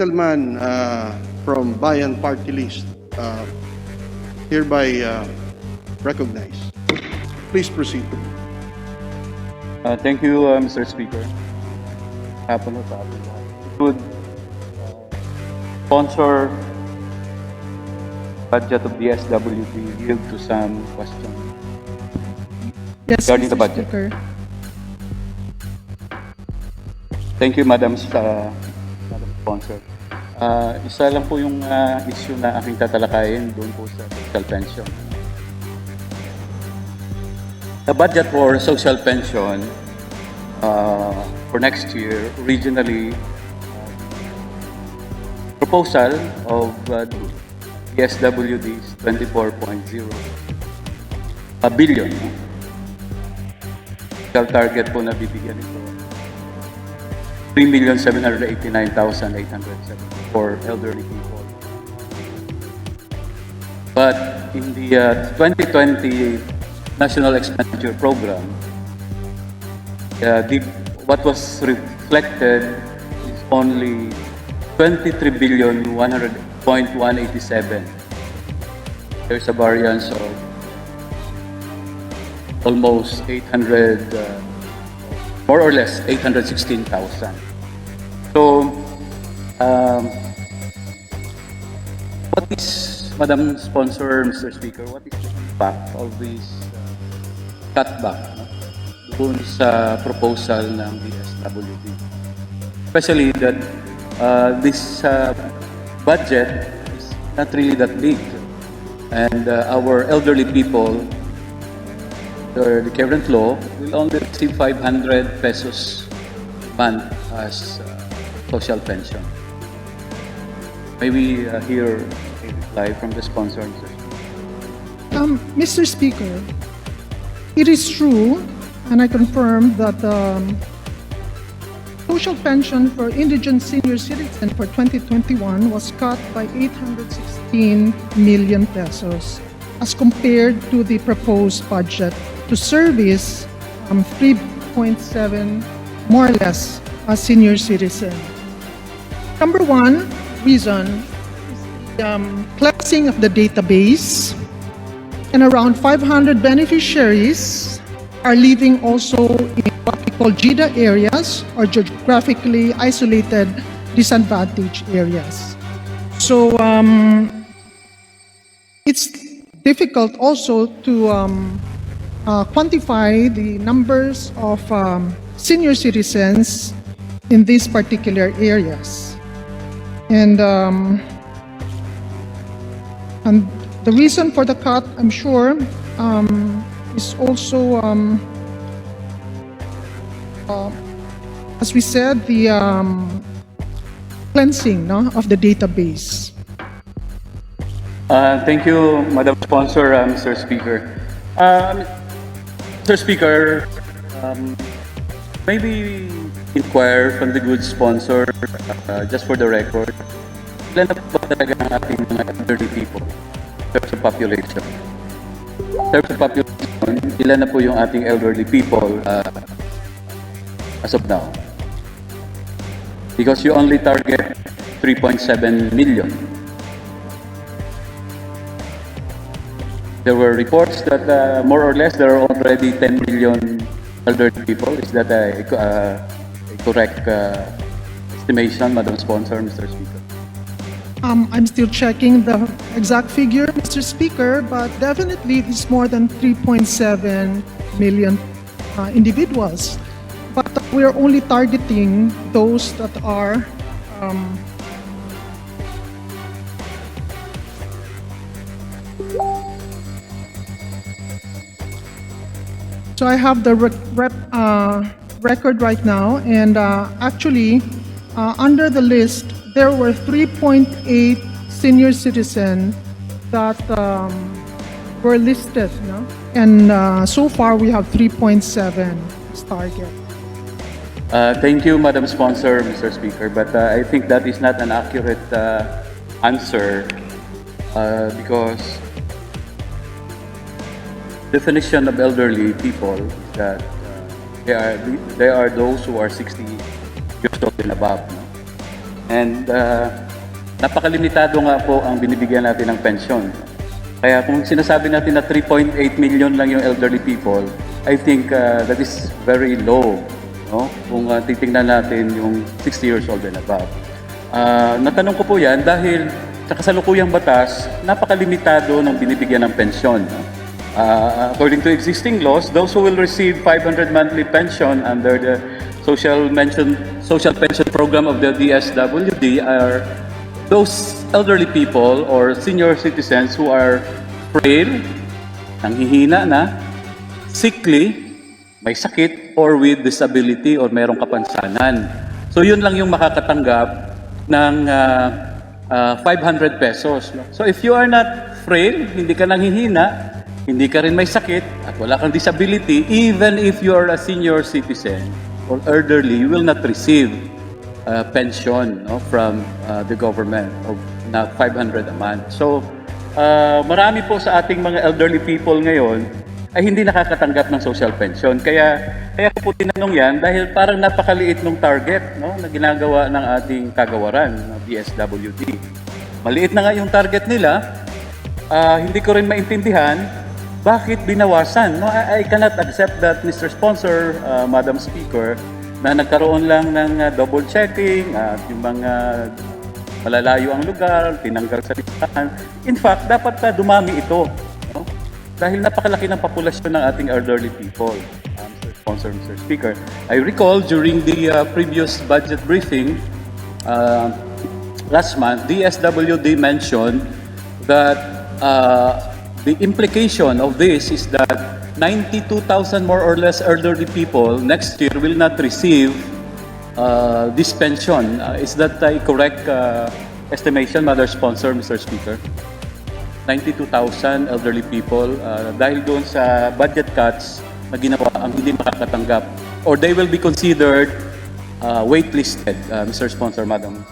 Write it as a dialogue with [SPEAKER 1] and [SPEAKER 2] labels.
[SPEAKER 1] gentleman from Bayan Party List hereby recognized. Please proceed.
[SPEAKER 2] Thank you, Mr. Speaker. Would sponsor budget of the SWD yield to some questions regarding
[SPEAKER 3] Mr.
[SPEAKER 2] the budget.
[SPEAKER 3] Speaker.
[SPEAKER 2] Thank you, Madam Sponsor. Isa lang po yung issue na aking tatalakayin doon po sa social pension. The budget for social pension for next year, originally, proposal of the SWD is 24.0 billion. Social target po na bibigyan ito 3,789,807 for elderly people. But in the 2020 National Expenditure Program, what was reflected is only 23,100,187. There's a variance of almost 800, more or less 816,000. So, what is, Madam Sponsor, Mr. Speaker, what is the impact of this cutback dun sa proposal ng DSWD? Especially that this budget is not really that big, and our elderly people, the current law, will only receive 500 pesos a month as social pension. May we hear a reply from the sponsor, Mr.
[SPEAKER 3] Mr. Speaker, it is true, and I confirm that social pension for indigent senior citizens for 2021 was cut by 816 million pesos as compared to the proposed budget to service 3.7 more or less a senior citizen. Number one reason is the cleansing of the database, and around 500 beneficiaries are living also in what we call GIDA areas, or geographically isolated disadvantaged areas. So it's difficult also to quantify the numbers of senior citizens in these particular areas. And the reason for the cut, I'm sure, is also, as we said, the cleansing of the database.
[SPEAKER 2] Thank you, Madam Sponsor, Mr. Speaker. Mr. Speaker, maybe inquire from the good sponsor, just for the record, ilan na po talaga ang ating mga elderly people in terms of population? In terms of population, ilan na po yung ating elderly people as of now? Because you only target 3.7 million. There were reports that more or less there are already 10 million elderly people. Is that a correct estimation, Madam Sponsor, Mr. Speaker?
[SPEAKER 3] I'm still checking the exact figure, Mr. Speaker, but definitely it's more than 3.7 million individuals. But we're only targeting those that are so I have the record right now, and actually under the list there were 3.8 senior citizens that were listed, no? And so far we have 3.7 as target.
[SPEAKER 2] Thank you, Madam Sponsor, Mr. Speaker, but I think that is not an accurate answer because definition of elderly people is that they are those who are 60 years old and above. No? And napakalimitado nga po ang binibigyan natin ng pensyon. Kaya kung sinasabi natin na 3.8 million lang yung elderly people, I think that is very low. No? Kung titingnan natin yung 60 years old and above. Natanong ko po yan dahil sa kasalukuyang batas, napakalimitado ng binibigyan ng pensyon. According to existing laws, those who will receive 500 monthly pension under the social pension program of the DSWD are those elderly people or senior citizens who are frail, nanghihina na, sickly, may sakit, or with disability or mayroong kapansanan. So yun lang yung makakatanggap ng 500 pesos. So if you are not frail, hindi ka nanghihina, hindi ka rin may sakit, at wala kang disability, even if you are a senior citizen or elderly, you will not receive pension, no, from the government of na 500 a month. So, marami po sa ating mga elderly people ngayon ay hindi nakakatanggap ng social pension. Kaya ko po tinanong yan dahil parang napakaliit ng target, no, na ginagawa ng ating kagawaran, ng DSWD. Maliit na nga yung target nila, hindi ko rin maintindihan bakit binawasan. No? I cannot accept that, Mr. Sponsor, Madam Speaker, na nagkaroon lang ng double checking at yung mga malalayo ang lugar, tinanggal sa listahan. In fact, dapat dumami ito. No? Dahil napakalaki ng populasyon ng ating elderly people. Mr. Sponsor, Mr. Speaker. I recall during the previous budget briefing last month, DSWD mentioned that the implication of this is that 92,000 more or less elderly people next year will not receive this pension. Is that a correct estimation, Mother Sponsor, Mr. Speaker? 92,000 elderly people dahil doon sa budget cuts na ginawa ang hindi makakatanggap or they will be considered waitlisted, Mr. Sponsor, Madam.